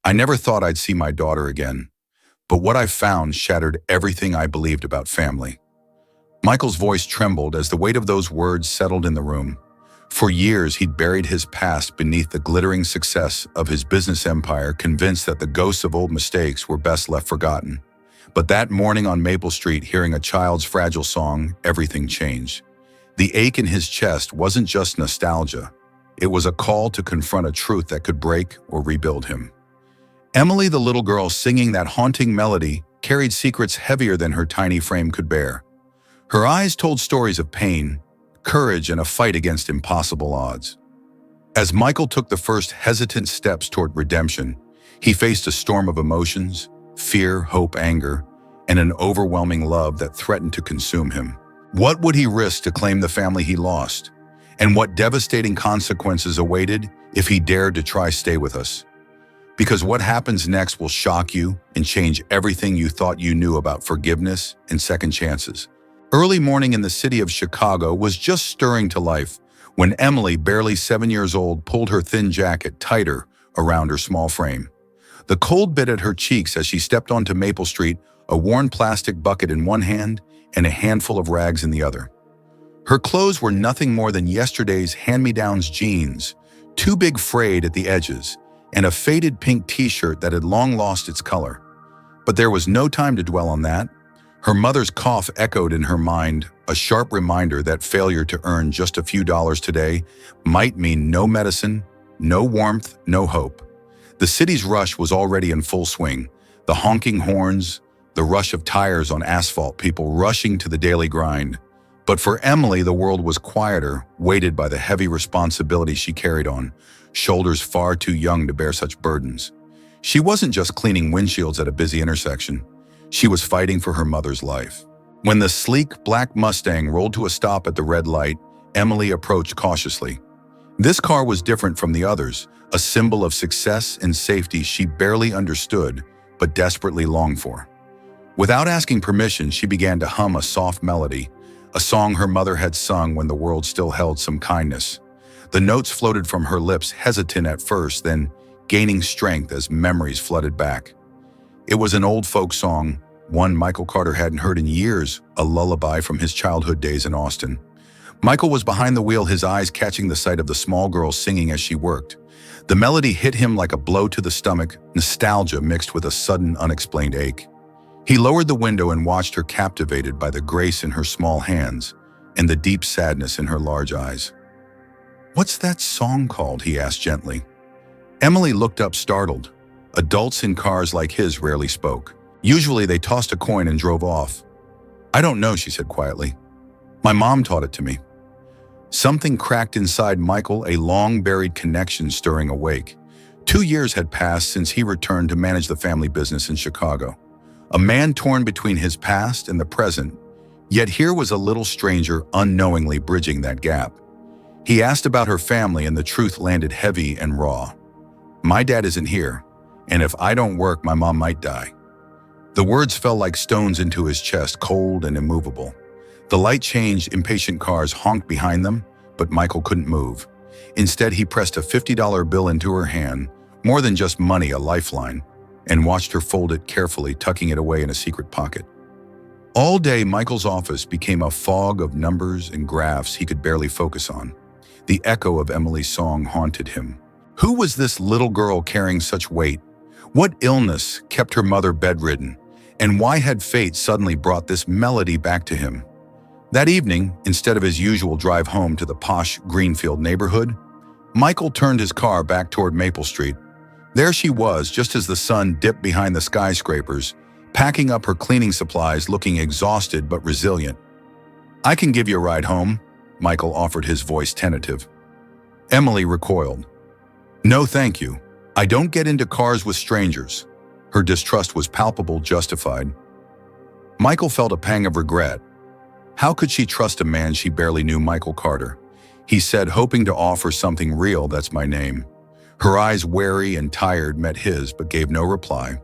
I never thought I'd see my daughter again, but what I found shattered everything I believed about family. Michael's voice trembled as the weight of those words settled in the room. For years, he'd buried his past beneath the glittering success of his business empire, convinced that the ghosts of old mistakes were best left forgotten. But that morning on Maple Street, hearing a child's fragile song, everything changed. The ache in his chest wasn't just nostalgia. It was a call to confront a truth that could break or rebuild him. Emily, the little girl singing that haunting melody, carried secrets heavier than her tiny frame could bear. Her eyes told stories of pain, courage, and a fight against impossible odds. As Michael took the first hesitant steps toward redemption, he faced a storm of emotions, fear, hope, anger, and an overwhelming love that threatened to consume him. What would he risk to claim the family he lost? And what devastating consequences awaited if he dared to try stay with us? Because what happens next will shock you and change everything you thought you knew about forgiveness and second chances. Early morning in the city of Chicago was just stirring to life when Emily, barely 7 years old, pulled her thin jacket tighter around her small frame. The cold bit at her cheeks as she stepped onto Maple Street, a worn plastic bucket in one hand and a handful of rags in the other. Her clothes were nothing more than yesterday's hand-me-downs jeans, too big frayed at the edges, and a faded pink t-shirt that had long lost its color. But there was no time to dwell on that. Her mother's cough echoed in her mind, a sharp reminder that failure to earn just a few dollars today might mean no medicine, no warmth, no hope. The city's rush was already in full swing. The honking horns, the rush of tires on asphalt, people rushing to the daily grind. But for Emily, the world was quieter, weighted by the heavy responsibility she carried on, shoulders far too young to bear such burdens. She wasn't just cleaning windshields at a busy intersection. She was fighting for her mother's life. When the sleek black Mustang rolled to a stop at the red light, Emily approached cautiously. This car was different from the others, a symbol of success and safety she barely understood, but desperately longed for. Without asking permission, she began to hum a soft melody, a song her mother had sung when the world still held some kindness. The notes floated from her lips, hesitant at first, then gaining strength as memories flooded back. It was an old folk song, one Michael Carter hadn't heard in years, a lullaby from his childhood days in Austin. Michael was behind the wheel, his eyes catching the sight of the small girl singing as she worked. The melody hit him like a blow to the stomach, nostalgia mixed with a sudden, unexplained ache. He lowered the window and watched her, captivated by the grace in her small hands and the deep sadness in her large eyes. "What's that song called?" he asked gently. Emily looked up, startled. Adults in cars like his rarely spoke. Usually they tossed a coin and drove off. "I don't know," she said quietly. "My mom taught it to me." Something cracked inside Michael, a long-buried connection stirring awake. 2 years had passed since he returned to manage the family business in Chicago. A man torn between his past and the present, yet here was a little stranger unknowingly bridging that gap. He asked about her family and the truth landed heavy and raw. "My dad isn't here, and if I don't work, my mom might die." The words fell like stones into his chest, cold and immovable. The light changed, impatient cars honked behind them, but Michael couldn't move. Instead, he pressed a $50 bill into her hand, more than just money, a lifeline, and watched her fold it carefully, tucking it away in a secret pocket. All day, Michael's office became a fog of numbers and graphs he could barely focus on. The echo of Emily's song haunted him. Who was this little girl carrying such weight? What illness kept her mother bedridden? And why had fate suddenly brought this melody back to him? That evening, instead of his usual drive home to the posh Greenfield neighborhood, Michael turned his car back toward Maple Street. There she was, just as the sun dipped behind the skyscrapers, packing up her cleaning supplies, looking exhausted but resilient. "I can give you a ride home," Michael offered, his voice tentative. Emily recoiled. "No, thank you. I don't get into cars with strangers." Her distrust was palpable, justified. Michael felt a pang of regret. How could she trust a man she barely knew? "Michael Carter," he said, hoping to offer something real. "That's my name." Her eyes, wary and tired, met his but gave no reply.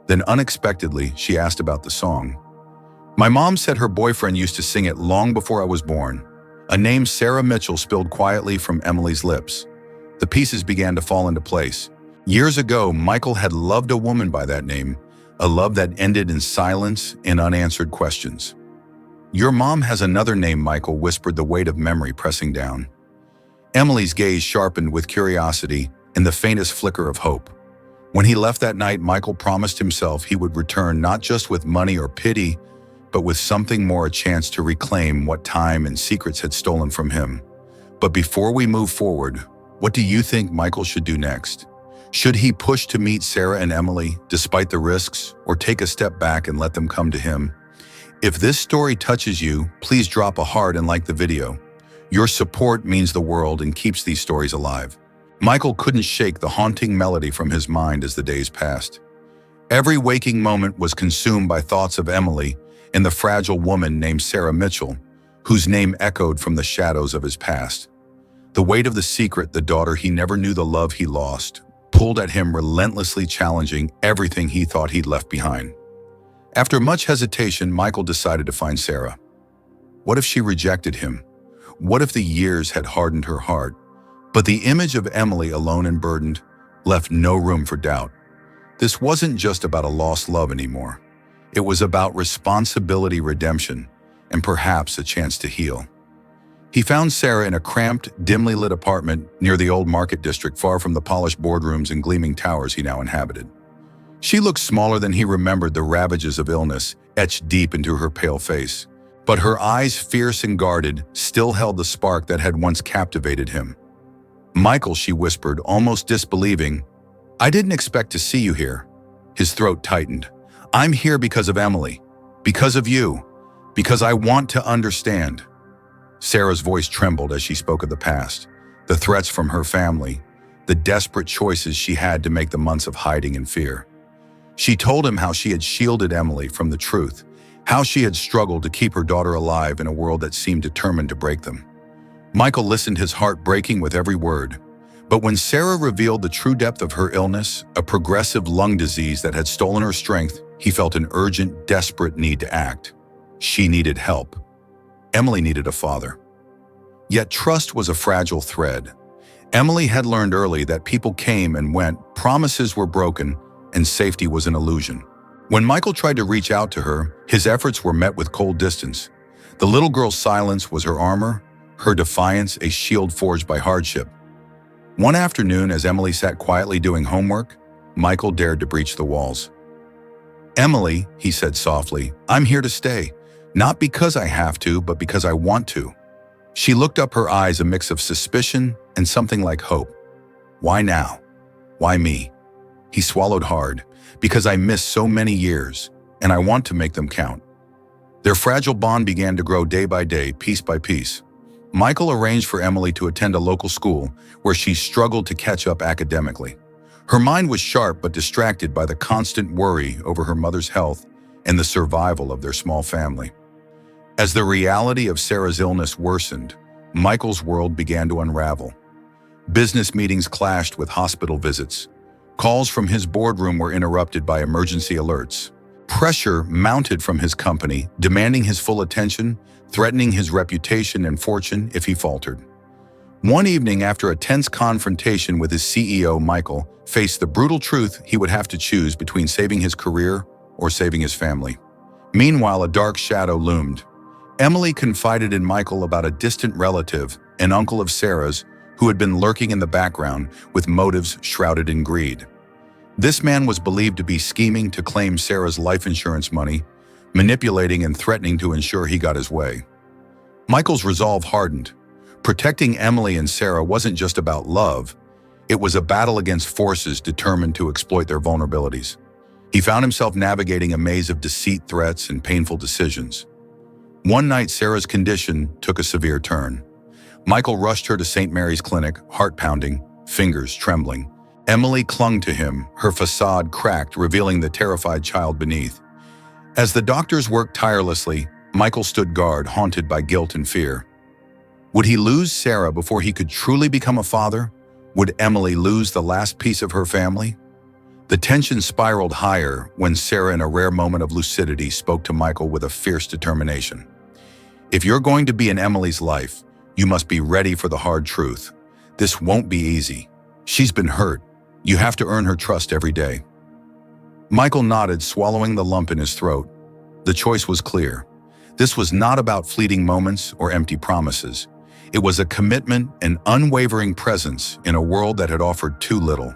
Then unexpectedly, she asked about the song. "My mom said her boyfriend used to sing it long before I was born." A name, Sarah Mitchell, spilled quietly from Emily's lips. The pieces began to fall into place. Years ago, Michael had loved a woman by that name, a love that ended in silence and unanswered questions. "Your mom has another name," Michael whispered, the weight of memory pressing down. Emily's gaze sharpened with curiosity and the faintest flicker of hope. When he left that night, Michael promised himself he would return not just with money or pity, but with something more, a chance to reclaim what time and secrets had stolen from him. But before we move forward, what do you think Michael should do next? Should he push to meet Sarah and Emily, despite the risks, or take a step back and let them come to him? If this story touches you, please drop a heart and like the video. Your support means the world and keeps these stories alive. Michael couldn't shake the haunting melody from his mind as the days passed. Every waking moment was consumed by thoughts of Emily and the fragile woman named Sarah Mitchell, whose name echoed from the shadows of his past. The weight of the secret, the daughter he never knew, the love he lost, pulled at him, relentlessly challenging everything he thought he'd left behind. After much hesitation, Michael decided to find Sarah. What if she rejected him? What if the years had hardened her heart? But the image of Emily, alone and burdened, left no room for doubt. This wasn't just about a lost love anymore. It was about responsibility, redemption, and perhaps a chance to heal. He found Sarah in a cramped, dimly lit apartment near the old market district, far from the polished boardrooms and gleaming towers he now inhabited. She looked smaller than he remembered, the ravages of illness etched deep into her pale face. But her eyes, fierce and guarded, still held the spark that had once captivated him. "Michael," she whispered, almost disbelieving, "I didn't expect to see you here." His throat tightened. "I'm here because of Emily. Because of you. Because I want to understand." Sarah's voice trembled as she spoke of the past, the threats from her family, the desperate choices she had to make, the months of hiding and fear. She told him how she had shielded Emily from the truth, how she had struggled to keep her daughter alive in a world that seemed determined to break them. Michael listened, his heart breaking with every word. But when Sarah revealed the true depth of her illness, a progressive lung disease that had stolen her strength, he felt an urgent, desperate need to act. She needed help. Emily needed a father. Yet trust was a fragile thread. Emily had learned early that people came and went, promises were broken, and safety was an illusion. When Michael tried to reach out to her, his efforts were met with cold distance. The little girl's silence was her armor, her defiance a shield forged by hardship. One afternoon, as Emily sat quietly doing homework, Michael dared to breach the walls. "Emily," he said softly, "I'm here to stay. Not because I have to, but because I want to." She looked up, her eyes a mix of suspicion and something like hope. "Why now? Why me?" He swallowed hard. "Because I missed so many years, and I want to make them count." Their fragile bond began to grow day by day, piece by piece. Michael arranged for Emily to attend a local school where she struggled to catch up academically. Her mind was sharp but distracted by the constant worry over her mother's health and the survival of their small family. As the reality of Sarah's illness worsened, Michael's world began to unravel. Business meetings clashed with hospital visits. Calls from his boardroom were interrupted by emergency alerts. Pressure mounted from his company, demanding his full attention, threatening his reputation and fortune if he faltered. One evening, after a tense confrontation with his CEO, Michael faced the brutal truth he would have to choose between saving his career or saving his family. Meanwhile, a dark shadow loomed. Emily confided in Michael about a distant relative, an uncle of Sarah's, who had been lurking in the background with motives shrouded in greed. This man was believed to be scheming to claim Sarah's life insurance money, manipulating and threatening to ensure he got his way. Michael's resolve hardened. Protecting Emily and Sarah wasn't just about love, it was a battle against forces determined to exploit their vulnerabilities. He found himself navigating a maze of deceit, threats, and painful decisions. One night, Sarah's condition took a severe turn. Michael rushed her to St. Mary's Clinic, heart pounding, fingers trembling. Emily clung to him, her facade cracked, revealing the terrified child beneath. As the doctors worked tirelessly, Michael stood guard, haunted by guilt and fear. Would he lose Sarah before he could truly become a father? Would Emily lose the last piece of her family? The tension spiraled higher when Sarah, in a rare moment of lucidity, spoke to Michael with a fierce determination. "If you're going to be in Emily's life, you must be ready for the hard truth. This won't be easy. She's been hurt. You have to earn her trust every day." Michael nodded, swallowing the lump in his throat. The choice was clear. This was not about fleeting moments or empty promises. It was a commitment, an unwavering presence in a world that had offered too little.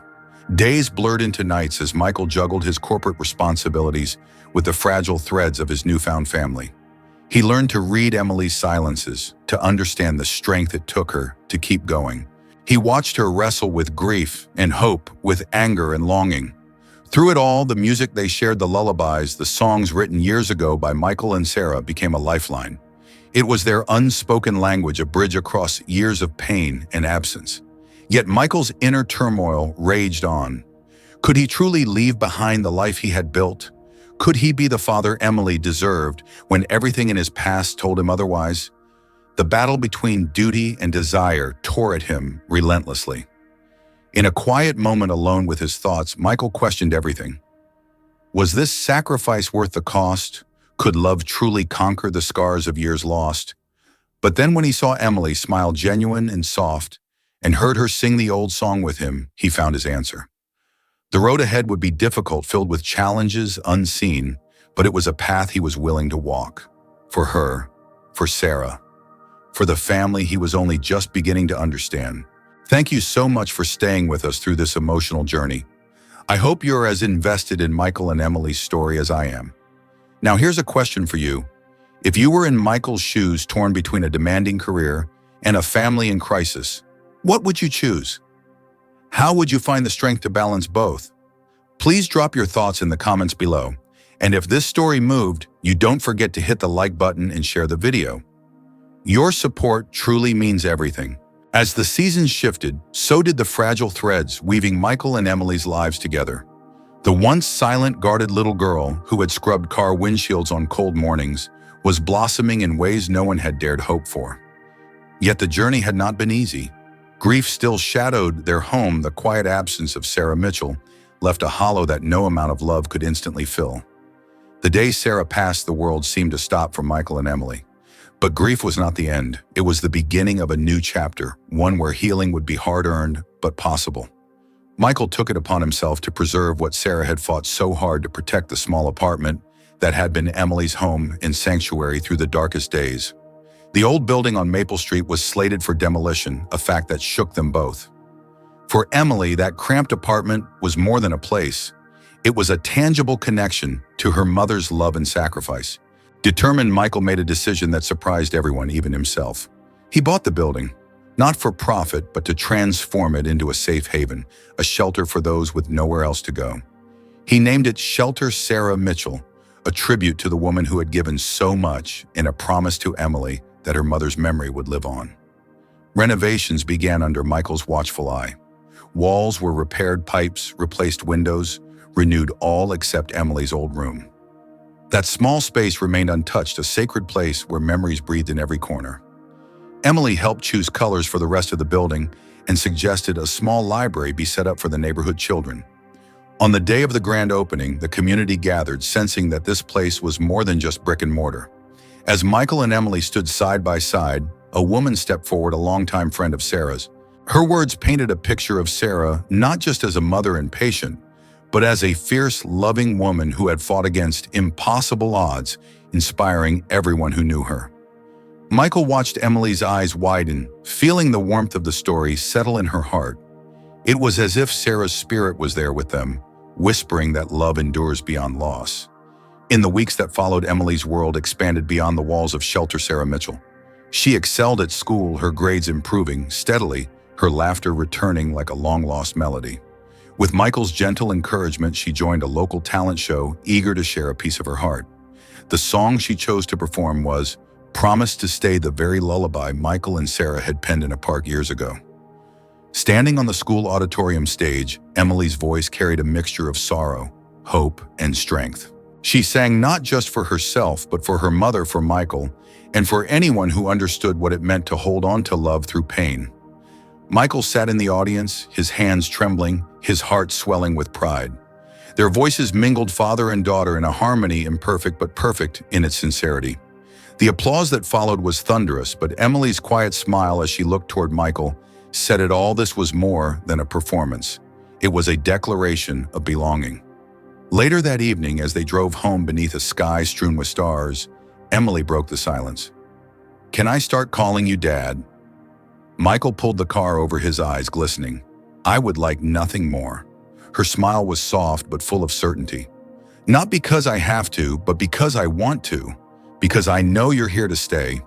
Days blurred into nights as Michael juggled his corporate responsibilities with the fragile threads of his newfound family. He learned to read Emily's silences, to understand the strength it took her to keep going. He watched her wrestle with grief and hope, with anger and longing. Through it all, the music they shared, the lullabies, the songs written years ago by Michael and Sarah became a lifeline. It was their unspoken language, a bridge across years of pain and absence. Yet Michael's inner turmoil raged on. Could he truly leave behind the life he had built? Could he be the father Emily deserved when everything in his past told him otherwise? The battle between duty and desire tore at him relentlessly. In a quiet moment alone with his thoughts, Michael questioned everything. Was this sacrifice worth the cost? Could love truly conquer the scars of years lost? But then when he saw Emily smile genuine and soft and heard her sing the old song with him, he found his answer. The road ahead would be difficult, filled with challenges unseen, but it was a path he was willing to walk. For her, for Sarah, for the family he was only just beginning to understand. Thank you so much for staying with us through this emotional journey. I hope you're as invested in Michael and Emily's story as I am. Now here's a question for you. If you were in Michael's shoes, torn between a demanding career and a family in crisis, what would you choose? How would you find the strength to balance both? Please drop your thoughts in the comments below. And if this story moved, you don't forget to hit the like button and share the video. Your support truly means everything. As the seasons shifted, so did the fragile threads weaving Michael and Emily's lives together. The once silent, guarded little girl who had scrubbed car windshields on cold mornings was blossoming in ways no one had dared hope for. Yet the journey had not been easy. Grief still shadowed their home. The quiet absence of Sarah Mitchell left a hollow that no amount of love could instantly fill. The day Sarah passed, the world seemed to stop for Michael and Emily. But grief was not the end. It was the beginning of a new chapter, one where healing would be hard-earned, but possible. Michael took it upon himself to preserve what Sarah had fought so hard to protect, the small apartment that had been Emily's home and sanctuary through the darkest days. The old building on Maple Street was slated for demolition, a fact that shook them both. For Emily, that cramped apartment was more than a place. It was a tangible connection to her mother's love and sacrifice. Determined, Michael made a decision that surprised everyone, even himself. He bought the building, not for profit, but to transform it into a safe haven, a shelter for those with nowhere else to go. He named it Shelter Sarah Mitchell, a tribute to the woman who had given so much and a promise to Emily that her mother's memory would live on. Renovations began under Michael's watchful eye. Walls were repaired, pipes replaced, windows renewed, all except Emily's old room. That small space remained untouched, a sacred place where memories breathed in every corner. Emily helped choose colors for the rest of the building and suggested a small library be set up for the neighborhood children. On the day of the grand opening, the community gathered, sensing that this place was more than just brick and mortar. As Michael and Emily stood side by side, a woman stepped forward, a longtime friend of Sarah's. Her words painted a picture of Sarah not just as a mother and patient, but as a fierce, loving woman who had fought against impossible odds, inspiring everyone who knew her. Michael watched Emily's eyes widen, feeling the warmth of the story settle in her heart. It was as if Sarah's spirit was there with them, whispering that love endures beyond loss. In the weeks that followed, Emily's world expanded beyond the walls of Shelter Sarah Mitchell. She excelled at school, her grades improving steadily, her laughter returning like a long-lost melody. With Michael's gentle encouragement, she joined a local talent show, eager to share a piece of her heart. The song she chose to perform was "Promise to Stay," the very lullaby Michael and Sarah had penned in a park years ago. Standing on the school auditorium stage, Emily's voice carried a mixture of sorrow, hope, and strength. She sang not just for herself, but for her mother, for Michael, and for anyone who understood what it meant to hold on to love through pain. Michael sat in the audience, his hands trembling, his heart swelling with pride. Their voices mingled, father and daughter, in a harmony imperfect but perfect in its sincerity. The applause that followed was thunderous, but Emily's quiet smile as she looked toward Michael said it all. This was more than a performance. It was a declaration of belonging. Later that evening, as they drove home beneath a sky strewn with stars, Emily broke the silence. "Can I start calling you Dad?" Michael pulled the car over, his eyes glistening. "I would like nothing more." Her smile was soft but full of certainty. "Not because I have to, but because I want to. Because I know you're here to stay."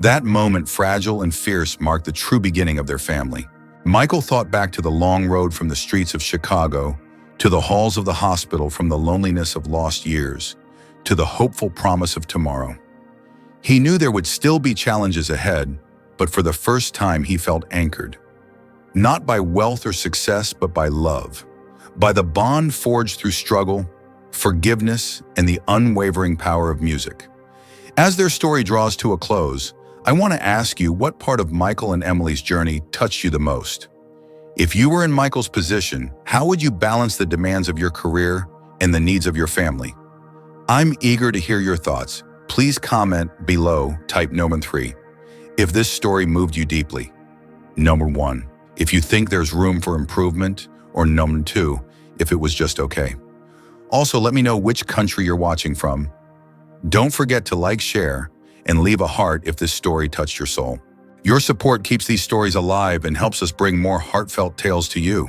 That moment, fragile and fierce, marked the true beginning of their family. Michael thought back to the long road from the streets of Chicago, to the halls of the hospital, from the loneliness of lost years, to the hopeful promise of tomorrow. He knew there would still be challenges ahead, but for the first time he felt anchored. Not by wealth or success, but by love. By the bond forged through struggle, forgiveness, and the unwavering power of music. As their story draws to a close, I want to ask you, what part of Michael and Emily's journey touched you the most? If you were in Michael's position, how would you balance the demands of your career and the needs of your family? I'm eager to hear your thoughts. Please comment below, type number 3. If this story moved you deeply. Number 1, if you think there's room for improvement, or number 2, if it was just okay. Also, let me know which country you're watching from. Don't forget to like, share, and leave a heart if this story touched your soul. Your support keeps these stories alive and helps us bring more heartfelt tales to you.